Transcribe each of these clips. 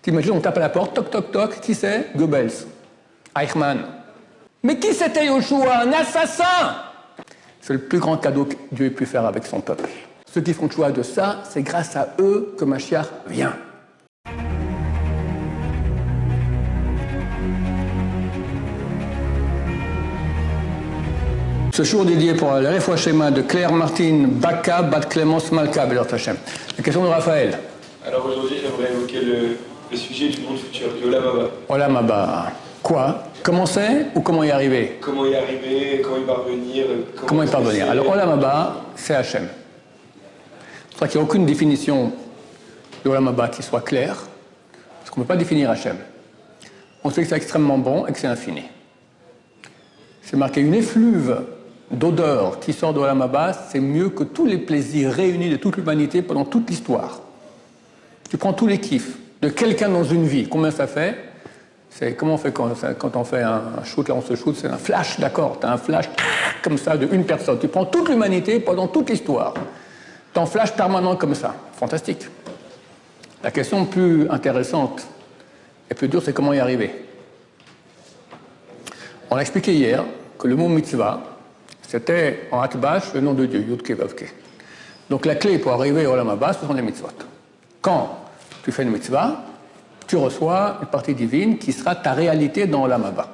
T'imagines, on tape à la porte, toc, toc, toc, qui c'est? Goebbels, Eichmann. Mais qui c'était Yoshua? Un assassin! C'est le plus grand cadeau que Dieu ait pu faire avec son peuple. Ceux qui font le choix de ça, c'est grâce à eux que Mashiach vient. Ce jour dédié pour la Refoua Shema de Claire Martine Baka, Bat Clémence Malka, Bézat Hashem. La question de Raphaël. Alors aujourd'hui, j'aimerais évoquer le sujet du monde futur, du Olam Haba. Olam Haba. Quoi? Comment c'est ou comment y arriver? Comment y arriver, comment y parvenir. Comment y parvenir? Alors Olam Haba, c'est Hashem. C'est pour ça qu'il n'y a aucune définition de Olam Haba qui soit claire, parce qu'on ne peut pas définir Hashem. On sait que c'est extrêmement bon et que c'est infini. C'est marqué une effluve d'odeur qui sort de Olam Haba, c'est mieux que tous les plaisirs réunis de toute l'humanité pendant toute l'histoire. Tu prends tous les kiffs de quelqu'un dans une vie, combien ça fait? C'est comment on fait quand on fait un shoot, là on se shoot, c'est un flash, d'accord? Tu as un flash comme ça de une personne. Tu prends toute l'humanité pendant toute l'histoire. Tu as un flash permanent comme ça. Fantastique. La question plus intéressante et plus dure, c'est comment y arriver. On a expliqué hier que le mot mitzvah, c'était en Atbash le nom de Dieu, Yud Ke Vav Ke. Donc la clé pour arriver au Olam Haba, ce sont les mitzvot. Quand tu fais une mitzvah, tu reçois une partie divine qui sera ta réalité dans Olam Haba.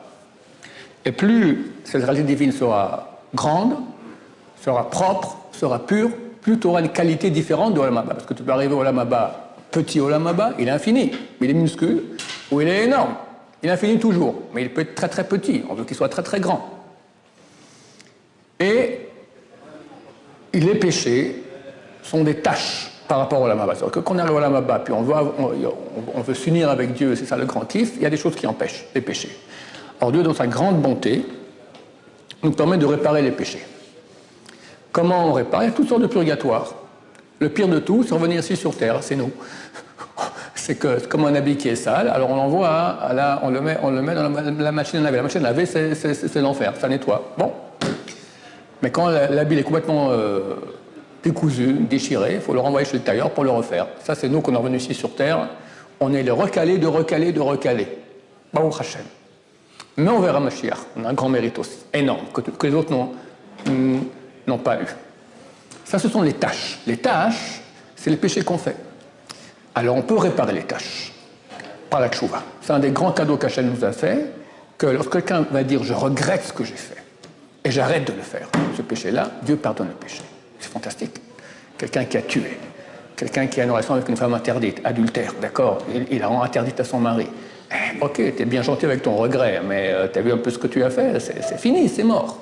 Et plus cette réalité divine sera grande, sera propre, sera pure, plus tu auras une qualité différente de Olam Haba. Parce que tu peux arriver au Olam Haba, petit Olam Haba, il est infini, mais il est minuscule, ou il est énorme. Il est infini toujours, mais il peut être très très petit, on veut qu'il soit très très grand. Et les péchés sont des tâches par rapport au Olam Haba. C'est-à-dire que quand on est au Olam Haba, puis on veut s'unir avec Dieu, c'est ça le grand kiff, il y a des choses qui empêchent les péchés. Alors Dieu, dans sa grande bonté, nous permet de réparer les péchés. Comment on répare? Il y a toutes sortes de purgatoires. Le pire de tout, c'est revenir ici sur Terre, c'est nous. C'est comme un habit qui est sale, alors on l'envoie, on le met dans la machine à laver. La machine à laver, c'est l'enfer, ça nettoie. Bon. Mais quand l'habit est complètement décousu, déchiré, il faut le renvoyer chez le tailleur pour le refaire. Ça, c'est nous qu'on est revenus ici sur Terre. On est les recalés de recalés de recalés. Baruch Hashem. Mais on verra Mashiach. On a un grand mérite aussi, énorme, que les autres n'ont pas eu. Ça, ce sont les tâches. Les tâches, c'est les péchés qu'on fait. Alors on peut réparer les tâches par la tchouva. C'est un des grands cadeaux qu'Hachem nous a fait, que lorsque quelqu'un va dire « je regrette ce que j'ai fait » et j'arrête de le faire, ce péché-là, Dieu pardonne le péché. C'est fantastique. Quelqu'un qui a tué, quelqu'un qui a une relation avec une femme interdite, adultère, d'accord, il la rend interdite à son mari. Ok, t'es bien gentil avec ton regret, mais t'as vu un peu ce que tu as fait, c'est fini, c'est mort.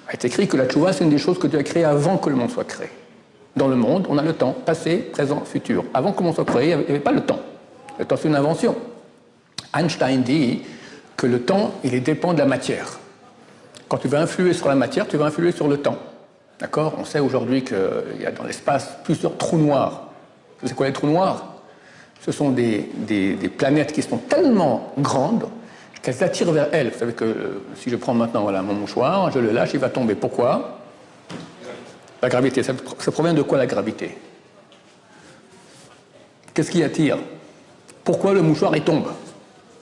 Il est écrit que la tchouva, c'est une des choses que Dieu a créées avant que le monde soit créé. Dans le monde, on a le temps, passé, présent, futur. Avant que le monde soit créé, il n'y avait pas le temps. Le temps, c'est une invention. Einstein dit que le temps, il dépend de la matière. Quand tu veux influer sur la matière, tu vas influer sur le temps. D'accord? On sait aujourd'hui qu'il y a dans l'espace plusieurs trous noirs. Vous savez quoi les trous noirs? Ce sont des planètes qui sont tellement grandes qu'elles attirent vers elles. Vous savez que si je prends maintenant mon mouchoir, je le lâche, il va tomber. Pourquoi? La gravité. Ça provient de quoi la gravité? Qu'est-ce qui attire? Pourquoi le mouchoir il tombe?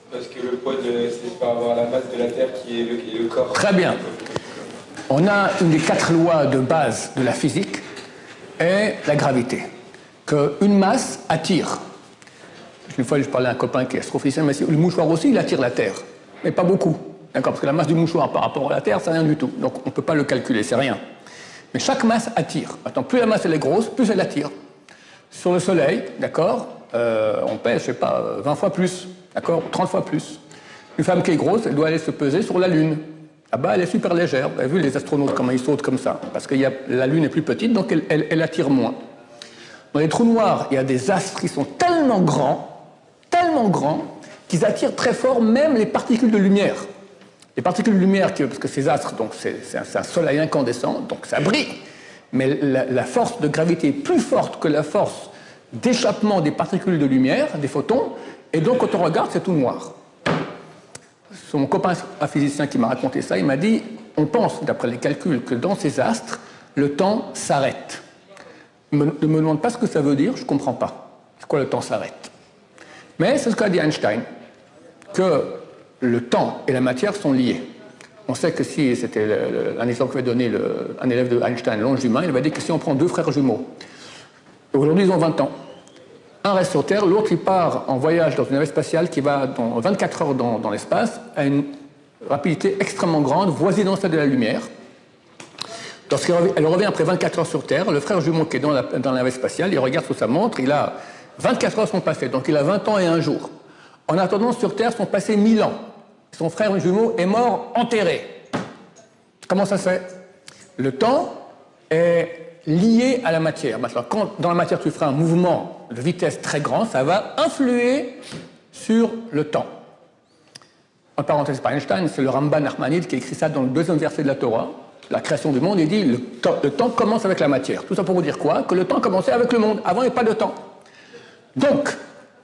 Parce que le poids, c'est par rapport à la masse de la Terre qui est le corps. Très bien. On a une des 4 lois de base de la physique est la gravité. Qu'une masse attire. Une fois, je parlais à un copain qui est astrophysicien, mais le mouchoir aussi, il attire la Terre. Mais pas beaucoup. D'accord? Parce que la masse du mouchoir par rapport à la Terre, c'est rien du tout. Donc on ne peut pas le calculer, c'est rien. Mais chaque masse attire. Maintenant, plus la masse elle est grosse, plus elle attire. Sur le Soleil, d'accord, on pèse, je sais pas, 20 fois plus, d'accord, 30 fois plus. Une femme qui est grosse, elle doit aller se peser sur la Lune. Là-bas, elle est super légère. Vous avez vu les astronautes, comment ils sautent comme ça? Parce que la Lune est plus petite, donc elle attire moins. Dans les trous noirs, il y a des astres qui sont tellement grands, qu'ils attirent très fort même les particules de lumière. Les particules de lumière, parce que ces astres, donc c'est un soleil incandescent, donc ça brille. Mais la force de gravité est plus forte que la force d'échappement des particules de lumière, des photons, et donc quand on regarde, c'est tout noir. C'est mon copain un physicien qui m'a raconté ça, il m'a dit, on pense, d'après les calculs, que dans ces astres, le temps s'arrête. Ne me demande pas ce que ça veut dire, je ne comprends pas. C'est quoi le temps s'arrête? Mais c'est ce qu'a dit Einstein, que le temps et la matière sont liés. On sait que si, c'était un exemple qu'avait donné un élève de Einstein, l'ange humain, il avait dit que si on prend deux frères jumeaux, aujourd'hui ils ont 20 ans, un reste sur Terre, l'autre il part en voyage dans une navette spatiale qui va dans 24 heures dans l'espace, à une rapidité extrêmement grande, voisinant celle de la lumière. Lorsqu'elle revient après 24 heures sur Terre, le frère jumeau qui est dans la navette spatiale, il regarde sur sa montre, il a 24 heures sont passées, donc il a 20 ans et un jour. En attendant, sur Terre sont passés 1000 ans. Son frère jumeau est mort enterré. Comment ça se fait? Le temps est lié à la matière. Maintenant, quand dans la matière tu feras un mouvement de vitesse très grand, ça va influer sur le temps. En parenthèse, par Einstein, c'est le Ramban Nachmanide qui a écrit ça dans le deuxième verset de la Torah, la création du monde. Il dit le temps commence avec la matière. Tout ça pour vous dire quoi? Que le temps commençait avec le monde. Avant, il n'y avait pas de temps. Donc,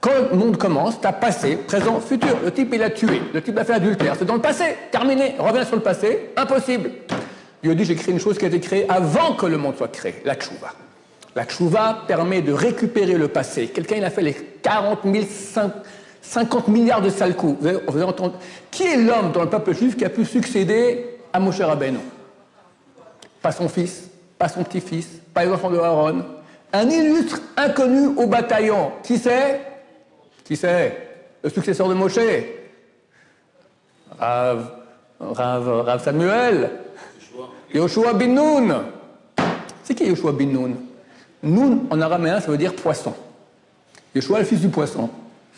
quand le monde commence, tu as passé, présent, futur. Le type, il a tué. Le type a fait adultère. C'est dans le passé. Terminé. Reviens sur le passé. Impossible. Dieu dit, j'ai créé une chose qui a été créée avant que le monde soit créé. La tchouva. La tchouva permet de récupérer le passé. Quelqu'un, il a fait les 50 milliards de sales coups. Vous avez entendu. Qui est l'homme dans le peuple juif qui a pu succéder à Moshe Rabbeinu? Pas son fils, pas son petit-fils, pas les enfants de Aaron. Un illustre inconnu au bataillon. Qui c'est? Qui c'est? Le successeur de Moshe. Rav Samuel. Yoshua bin Nun. C'est qui Yoshua bin Nun? Nun, en araméen, ça veut dire poisson. Yoshua, le fils du poisson.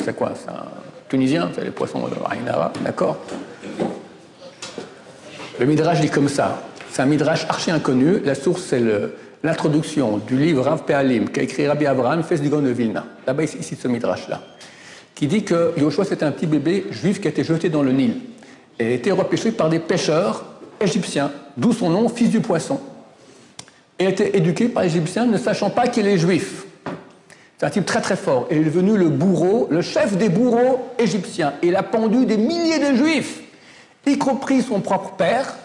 C'est quoi? C'est un Tunisien, c'est les poissons de Ainara, d'accord? Le Midrash dit comme ça. C'est un Midrash archi inconnu. La source, c'est l'introduction du livre Rav Pe'alim qu'a écrit Rabbi Abraham, fils du Gaon de Vilna. Là-bas, ici, ce Midrash-là. Qui dit que Yoshua, c'était un petit bébé juif qui a été jeté dans le Nil. Et a été repêché par des pêcheurs égyptiens, d'où son nom, fils du poisson. Et a été éduqué par les Égyptiens, ne sachant pas qu'il est juif. C'est un type très très fort. Et il est devenu le bourreau, le chef des bourreaux égyptiens. Et il a pendu des milliers de juifs, y compris son propre père.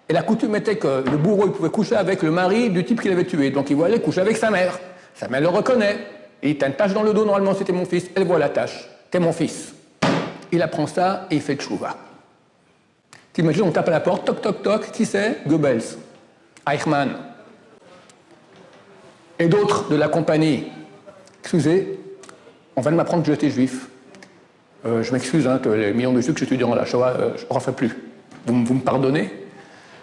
Et la coutume était que le bourreau il pouvait coucher avec le mari du type qu'il avait tué. Donc il voit aller coucher avec sa mère. Sa mère le reconnaît. Et il a une tache dans le dos, normalement c'était mon fils. Elle voit la tache. T'es mon fils. Il apprend ça et il fait tchouva. T'imagines, on tape à la porte, toc toc toc, qui c'est? Goebbels, Eichmann. Et d'autres de la compagnie. Excusez, on vient de m'apprendre que j'étais juif. Je m'excuse, hein, les millions de juifs que j'ai tués durant la Shoah, je ne referai plus. Vous me pardonnez?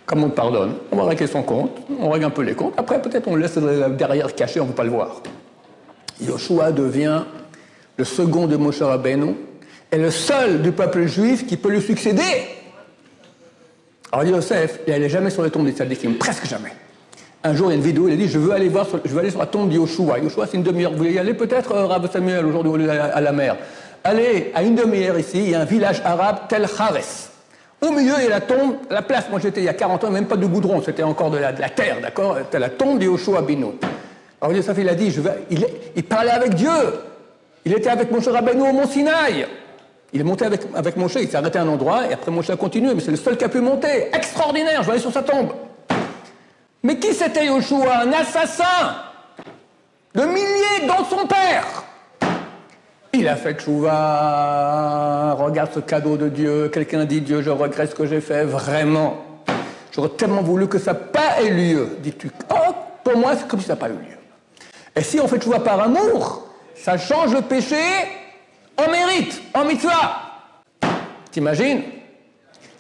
Comme on te pardonne, on va régler son compte, on règle un peu les comptes, après peut-être on le laisse derrière caché, on ne veut pas le voir. Yoshua devient le second de Moshe Rabbeinu, et le seul du peuple juif qui peut lui succéder. Alors Yosef, il n'allait jamais sur les tombes des tzadikim, presque jamais. Un jour, il y a une vidéo, il a dit, je veux aller sur la tombe de Yoshua. Yoshua, c'est une demi-heure. Vous voulez y aller peut-être, Rav Samuel, aujourd'hui, au lieu d'aller à la mer? Allez, à une demi-heure ici, il y a un village arabe, Tel Hares. Au milieu, il y a la tombe, la place, moi j'étais il y a 40 ans, même pas de goudron, c'était encore de la terre, d'accord? C'était la tombe de Yoshua bin Nun. Alors Yosef, il a dit, il parlait avec Dieu. Il était avec Moshe Rabbeinu au Mont Sinaï. Il est monté avec Moshe, il s'est arrêté à un endroit, et après Moshe a continué, mais c'est le seul qui a pu monter. Extraordinaire, je vais aller sur sa tombe. Mais qui c'était Yoshua? Un assassin de milliers, dont son père. Il a fait tchouva, regarde ce cadeau de Dieu, quelqu'un dit Dieu, je regrette ce que j'ai fait, vraiment. J'aurais tellement voulu que ça n'ait pas eu lieu. Dis-tu, oh, pour moi, c'est comme si ça n'a pas eu lieu. Et si on fait tchouva par amour, ça change le péché en mérite, en mitzvah. T'imagines?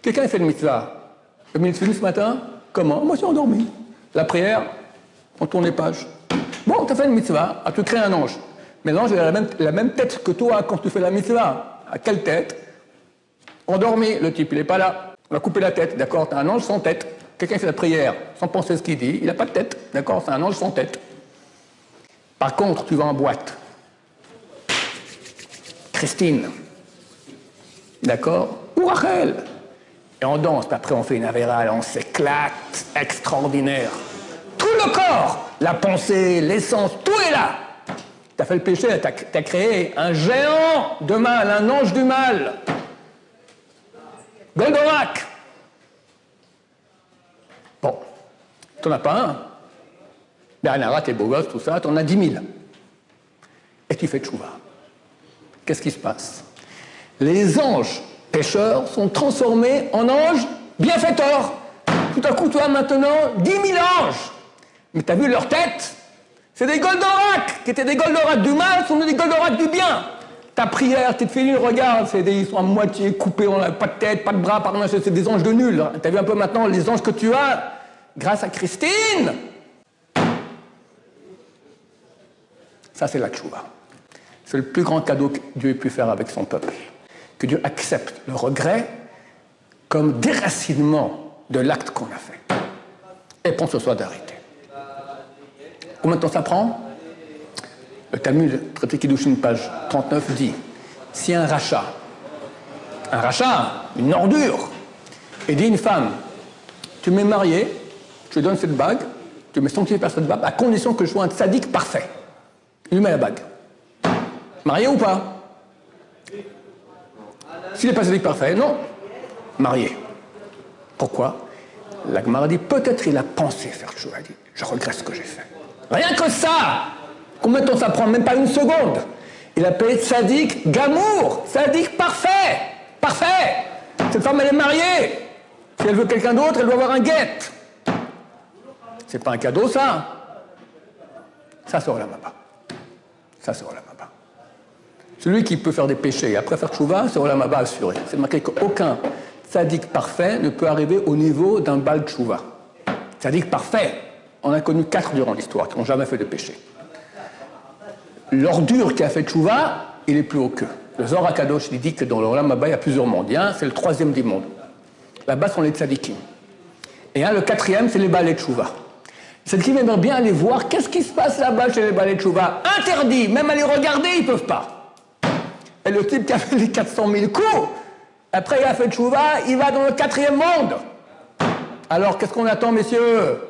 Quelqu'un fait une mitzvah. Le mitzvah ce matin, comment? Moi, je suis endormi. La prière, on tourne les pages. Bon, tu as fait une mitzvah, tu crées un ange. Mais l'ange, il a la même tête que toi quand tu fais la mitzvah. À quelle tête? Endormi, le type, il n'est pas là. On va couper la tête, d'accord? Tu as un ange sans tête. Quelqu'un fait la prière sans penser ce qu'il dit, il n'a pas de tête, d'accord? C'est un ange sans tête. Par contre, tu vas en boîte. Christine, d'accord? Ou Rachel. Et on danse, puis après on fait une avérale, on s'éclate, extraordinaire. Tout le corps, la pensée, l'essence, tout est là. Tu as fait le péché, tu as créé un géant de mal, un ange du mal. Goldorak. Bon, tu n'en as pas un. Bernard, t'es beau gosse, tout ça, tu en as 10 000. Et tu fais tchouva. qu'est-ce qui se passe? Les anges pécheurs sont transformés en anges bienfaiteurs. Tout à coup, tu as maintenant 10 000 anges. Mais tu as vu leur tête? C'est des Goldorak, qui étaient des Goldorak du mal, sont des Goldorak du bien. Ta prière, tes filles, regarde, ils sont à moitié coupés, on n'a pas de tête, pas de bras, c'est des anges de nul. Tu as vu un peu maintenant les anges que tu as grâce à Christine? Ça, c'est la tchouva. C'est le plus grand cadeau que Dieu ait pu faire avec son peuple. Que Dieu accepte le regret comme déracinement de l'acte qu'on a fait. Et prend ce soir d'arrêter. Combien de temps ça prend? Le Talmud, traité Kiddushin, page 39, dit si un rachat, une ordure, et dit une femme, tu m'es marié, je te donne cette bague, tu m'es sanctifié par cette bague, à condition que je sois un tzaddik parfait. Il lui met la bague. Marié ou pas? S'il n'est pas tzaddik parfait, non. Marié. Pourquoi? La Gemara dit peut-être il a pensé faire le choix, il dit je regrette ce que j'ai fait. Rien que ça! Combien de temps ça prend? Même pas une seconde. Il a appelé tzaddik gamour, tzaddik parfait. Parfait. Cette femme, elle est mariée. Si elle veut quelqu'un d'autre, elle doit avoir un guet. C'est pas un cadeau, ça. Ça, c'est Olam Haba. Ça, c'est Olam Haba. Celui qui peut faire des péchés et après faire tchouva, c'est Olam Haba assuré. C'est marqué qu'aucun tzaddik parfait ne peut arriver au niveau d'un bal tchouva. Tzaddik parfait, on a connu 4 durant l'histoire qui n'ont jamais fait de péché. L'ordure qui a fait tchouva, il est plus haut qu'eux. Le Zohar HaKadosh, il dit que dans l'Olam Haba, il y a plusieurs mondes. Il y a un, c'est le 3e des mondes. Là-bas sont les tzadikim. Et un, le 4e, c'est les balais tchouva. Les tzadikim aimeraient bien aller voir qu'est-ce qui se passe là-bas chez les balais tchouva. Interdit, même aller regarder, ils ne peuvent pas. Et le type qui a fait les 400 000 coups, après il a fait tchouva, il va dans le 4e monde. Alors qu'est-ce qu'on attend, messieurs?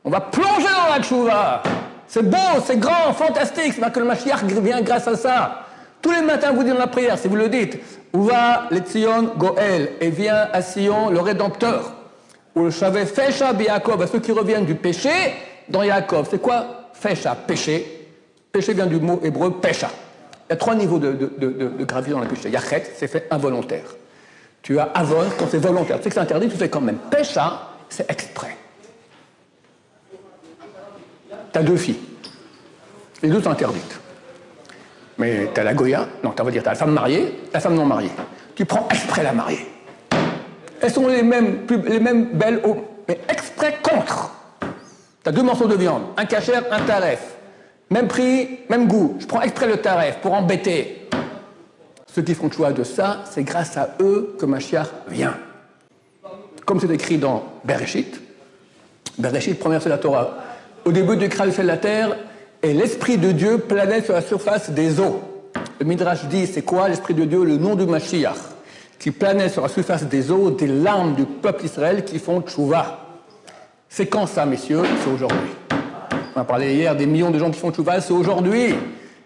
On va plonger dans la tchouva. C'est beau, c'est grand, fantastique. C'est que le Mashiach vient grâce à ça. Tous les matins, vous dites dans la prière, si vous le dites, où va le Tzion Goël, et vient à Sion le Rédempteur. Ou le Shavé Fesha Yaakov, à ceux qui reviennent du péché dans Yaakov. C'est quoi Fesha? Péché. Péché vient du mot hébreu Pesha. Il y a 3 niveaux de gravité dans le péché. Yachet, c'est fait involontaire. Tu as Avon, quand c'est volontaire. Tu sais que c'est interdit, tu fais quand même. Pesha, c'est exprès. Tu as 2 filles. Les 2 sont interdites. Mais tu as la Goya, non, tu vas dire, tu as la femme mariée, la femme non mariée. Tu prends exprès la mariée. Elles sont les mêmes belles, mais exprès contre. Tu as 2 morceaux de viande, un kasher, un taref. Même prix, même goût. Je prends exprès le taref pour embêter. Ceux qui font le choix de ça, c'est grâce à eux que Mashiach vient. Comme c'est écrit dans Bereshit. Bereshit, première c'est la Torah. Au début du création de la terre, et l'Esprit de Dieu planait sur la surface des eaux. Le Midrash dit, c'est quoi l'Esprit de Dieu? Le nom du Mashiach, qui planait sur la surface des eaux, des larmes du peuple d'Israël qui font tchouva. C'est quand ça, messieurs? C'est aujourd'hui. On a parlé hier des millions de gens qui font tchouva, c'est aujourd'hui.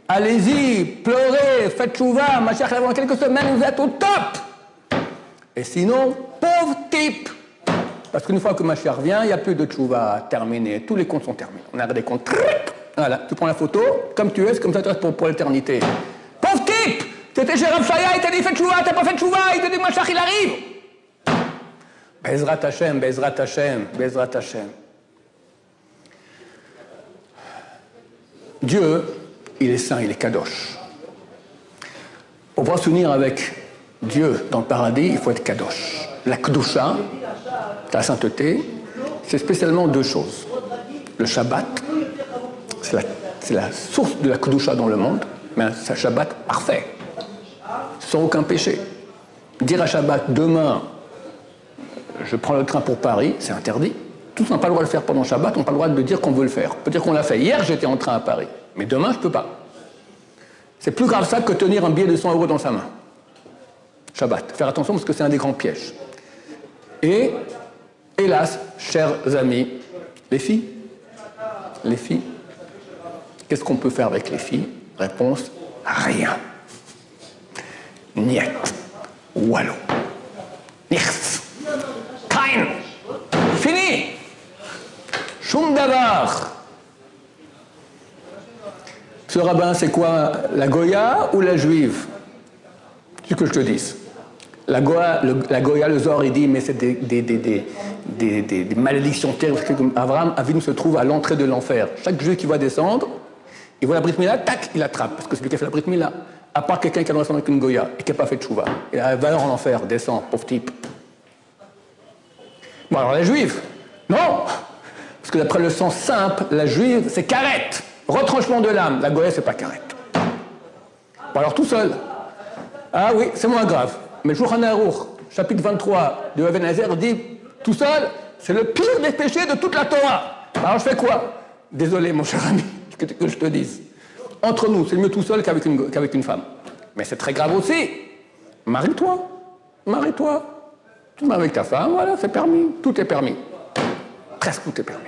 Allez-y, pleurez, faites tchouva, Mashiach avant quelques semaines, vous êtes au top. Et sinon, pauvre type. Parce qu'une fois que Mashiach revient, il n'y a plus de tchouva terminé. Tous les comptes sont terminés. On a des comptes. Voilà, tu prends la photo, comme tu es, c'est comme ça pour l'éternité. Pauvre type! T'étais chez Rav Shaya, il t'a dit fais tchouva, t'as pas fait tchouva, il t'a dit Mashiach, il arrive! Bezrat Hashem, Bezrat Hashem, Bezrat Hashem. Dieu, il est saint, il est kadosh. Pour pouvoir s'unir avec Dieu dans le paradis, il faut être kadosh. La kedusha, la sainteté, c'est spécialement 2 choses. Le Shabbat, c'est la source de la kedusha dans le monde, mais c'est un Shabbat parfait, sans aucun péché. Dire à Shabbat, demain, je prends le train pour Paris, c'est interdit. Tous n'ont pas le droit de le faire pendant Shabbat, on n'a pas le droit de dire qu'on veut le faire. On peut dire qu'on l'a fait. Hier, j'étais en train à Paris, mais demain, je ne peux pas. C'est plus grave ça que tenir un billet de 100 € dans sa main. Shabbat. Faire attention parce que c'est un des grands pièges. Et, hélas, chers amis, les filles, qu'est-ce qu'on peut faire avec les filles? Réponse, rien. Niet. Wallo. Nichts. Kein. Fini. Shum davar. Ce rabbin, c'est quoi? La Goya ou la juive? C'est ce que je te dise. La Goya, le Zohar, il dit, mais c'est des malédictions terribles. Parce que Abraham Avinu se trouve à l'entrée de l'enfer. Chaque juif qui va descendre, il voit la Brit Mila, tac, il attrape. Parce que c'est lui qui a fait la Brit Mila. À part quelqu'un qui a descendu avec une Goya et qui n'a pas fait de chouva. Il a la valeur en enfer, descend, pauvre type. Bon, alors les juifs, non. Parce que d'après le sens simple, la juive, c'est carette. Retranchement de l'âme. La Goya, c'est pas carette. Bon, alors tout seul. Ah oui, c'est moins grave. Mais Shulchan Aruch, chapitre 23 de Even Hazer, dit tout seul, c'est le pire des péchés de toute la Torah. Alors je fais quoi? Désolé, mon cher ami, que je te dise. Entre nous, c'est mieux tout seul qu'avec une femme. Mais c'est très grave aussi. Marie-toi. Marie-toi. Tu te maries avec ta femme, voilà, c'est permis. Tout est permis. Presque tout est permis.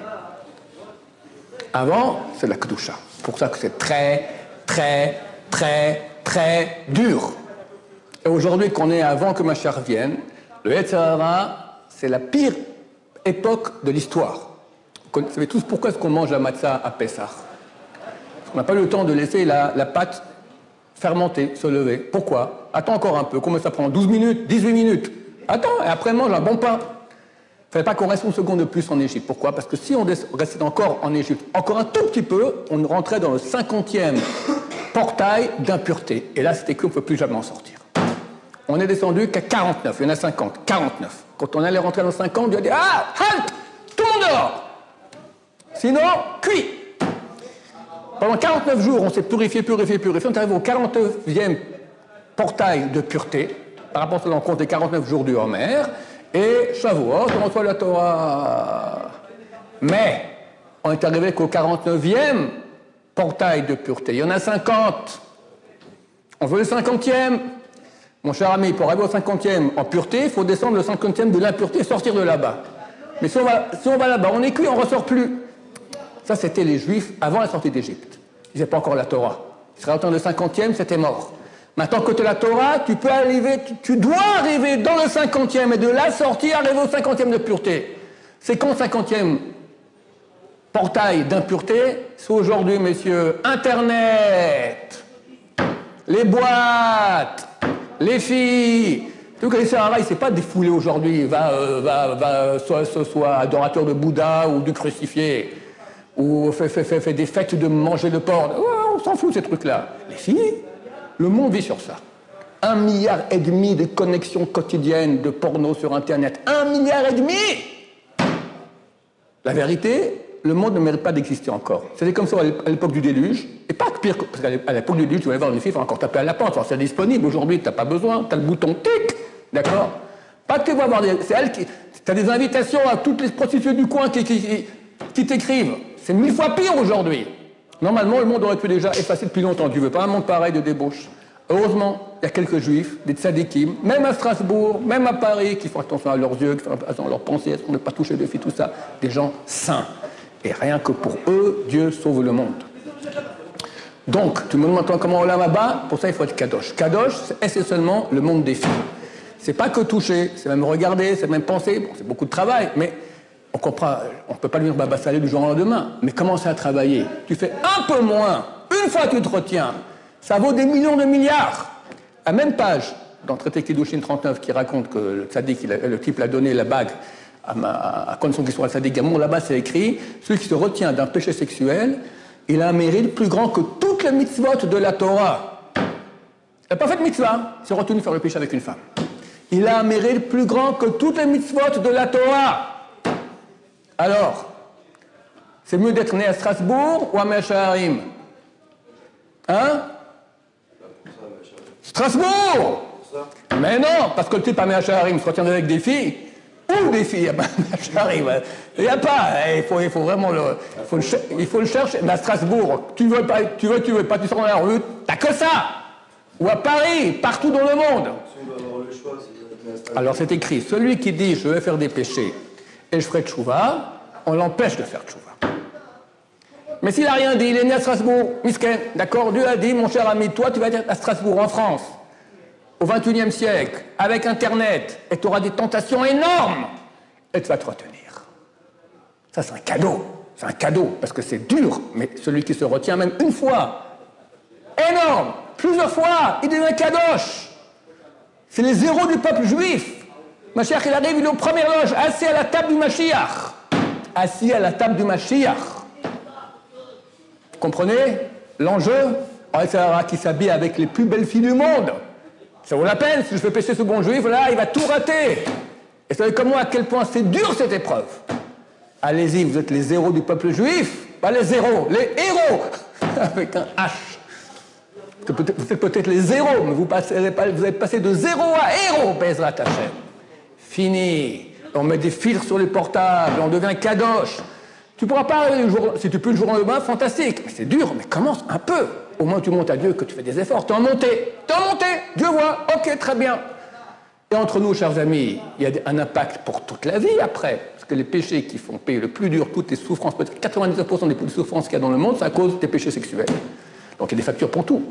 Avant, c'est la Kedusha. C'est pour ça que c'est très, très, très, très dur. Et aujourd'hui, qu'on est avant que Mashiach vienne, le Yetzer Hara, c'est la pire époque de l'histoire. Vous savez tous pourquoi est-ce qu'on mange la matzah à Pessah? On n'a pas eu le temps de laisser la pâte fermenter, se lever. Pourquoi? Attends encore un peu. Combien ça prend? 12 minutes? 18 minutes? Attends, et après mange un bon pain. Il ne fallait pas qu'on reste une seconde de plus en Égypte. Pourquoi? Parce que si on restait encore en Égypte, encore un tout petit peu, on rentrait dans le 50e portail d'impureté. Et là, c'était qu'on ne peut plus jamais en sortir. On est descendu qu'à 49, il y en a 50, 49. Quand on allait rentrer dans 50, on a dit « Ah, halte! Tout le monde dehors! Sinon, cuit !» Pendant 49 jours, on s'est purifié. On est arrivé au 49e portail de pureté, par rapport à l'encontre des 49 jours du Homer, et Shavuot, on reçoit la Torah. Mais, on est arrivé qu'au 49e portail de pureté. Il y en a 50. On veut le 50e. Mon cher ami, pour arriver au 50e en pureté, il faut descendre le 50e de l'impureté et sortir de là-bas. Mais si on va là-bas, on est cuit, on ne ressort plus. Ça, c'était les Juifs avant la sortie d'Égypte. Ils n'avaient pas encore la Torah. Ils seraient attendu le 50e, c'était mort. Maintenant que tu as la Torah, tu peux arriver, tu dois arriver dans le 50e et de là sortir, arriver au 50e de pureté. C'est quand le 50e portail d'impureté? C'est aujourd'hui, messieurs, Internet, les boîtes, les filles. Tout le Sahara, il ne s'est pas défoulé aujourd'hui, soit adorateur de Bouddha ou du crucifié, ou fait des fêtes de manger le porc. Ouais, on s'en fout, ces trucs-là. Les filles, le monde vit sur ça. 1,5 milliard de connexions quotidiennes de porno sur Internet. 1,5 milliard. La vérité, le monde ne mérite pas d'exister encore. C'était comme ça à l'époque du déluge. Et pas que pire, parce qu'à l'époque du déluge, tu vas voir une fille, il faut encore taper à la porte. Alors, c'est disponible. Aujourd'hui, tu n'as pas besoin. Tu as le bouton tic. D'accord? Pas que tu vas voir des... C'est elle qui... Tu as des invitations à toutes les prostituées du coin qui t'écrivent. C'est 1000 fois pire aujourd'hui. Normalement, le monde aurait pu déjà effacer depuis longtemps. Tu veux pas un monde pareil de débauche. Heureusement, il y a quelques juifs, des tzadikim, même à Strasbourg, même à Paris, qui font attention à leurs yeux, qui font attention à leurs pensées, est-ce qu'on ne peut pas toucher de filles, tout ça. Des gens saints. Et rien que pour eux, Dieu sauve le monde. Donc, tu me demandes maintenant comment on l'a là-bas? Pour ça, il faut être kadosh. Kadosh, c'est seulement le monde des filles. C'est pas que toucher, c'est même regarder, c'est même penser. Bon, c'est beaucoup de travail, mais on comprend, on ne peut pas lui dire Baba Salé du jour au lendemain. Mais commencer à travailler. Tu fais un peu moins, une fois que tu te retiens, ça vaut des millions de milliards. À la même page, dans le traité Kiddushin 39, qui raconte que le tzaddik, le type l'a donné la bague à condition qu'il soit tzaddik Gamour, là-bas c'est écrit, celui qui se retient d'un péché sexuel, il a un mérite plus grand que toutes les mitzvot de la Torah. Il n'a pas fait de mitzvah, il s'est retenu de faire le péché avec une femme. Il a un mérite plus grand que toutes les mitzvot de la Torah. Alors, c'est mieux d'être né à Strasbourg ou à Mechaharim? Hein? Strasbourg! Mais non, parce que le type à Mechaharim se retient avec des filles, ou des filles à Mechaharim. Il n'y a pas, il faut vraiment il faut le chercher. Mais à Strasbourg, tu veux pas, tu sors dans la rue, t'as que ça! Ou à Paris, partout dans le monde. Alors c'est écrit, celui qui dit je vais faire des péchés et je ferai tchouva, on l'empêche de faire tchouva. Mais s'il n'a rien dit, il est né à Strasbourg, misken, d'accord? Dieu a dit, mon cher ami, toi tu vas être à Strasbourg, en France, au XXIe siècle, avec Internet, et tu auras des tentations énormes, et tu vas te retenir. Ça c'est un cadeau, parce que c'est dur, mais celui qui se retient même une fois, énorme. Plusieurs fois, il devient kadosh. C'est les héros du peuple juif. Mashiach, il arrive, il est aux premières loges, assis à la table du Mashiach. Assis à la table du Mashiach. Vous comprenez l'enjeu? Qui s'habille avec les plus belles filles du monde. Ça vaut la peine. Si je fais pécher ce bon juif, là, il va tout rater. Et vous savez comme moi à quel point c'est dur cette épreuve. Allez-y, vous êtes les héros du peuple juif. Pas les héros, les héros. Avec un H. Vous êtes peut-être les zéros, mais vous avez passé de zéro à héros, Bezrat Hashem. Fini. On met des filtres sur les portables, on devient kadosh. Tu pourras pas, si tu peux le jour au lendemain, fantastique. Mais c'est dur, mais commence un peu. Au moins tu montres à Dieu que tu fais des efforts. T'es en montée. Dieu voit. Ok, très bien. Et entre nous, chers amis, il y a un impact pour toute la vie après. Parce que les péchés qui font payer le plus dur toutes les souffrances, peut-être 99% des souffrances qu'il y a dans le monde, c'est à cause des péchés sexuels. Donc il y a des factures pour tout.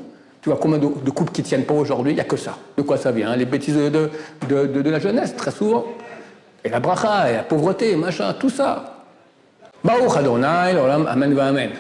Tu vois combien de couples qui ne tiennent pas aujourd'hui, il n'y a que ça. De quoi ça vient, hein? Les bêtises de la jeunesse, très souvent. Et la bracha, et la pauvreté, machin, tout ça. Baruch Adonai, l'olam, amen va amen.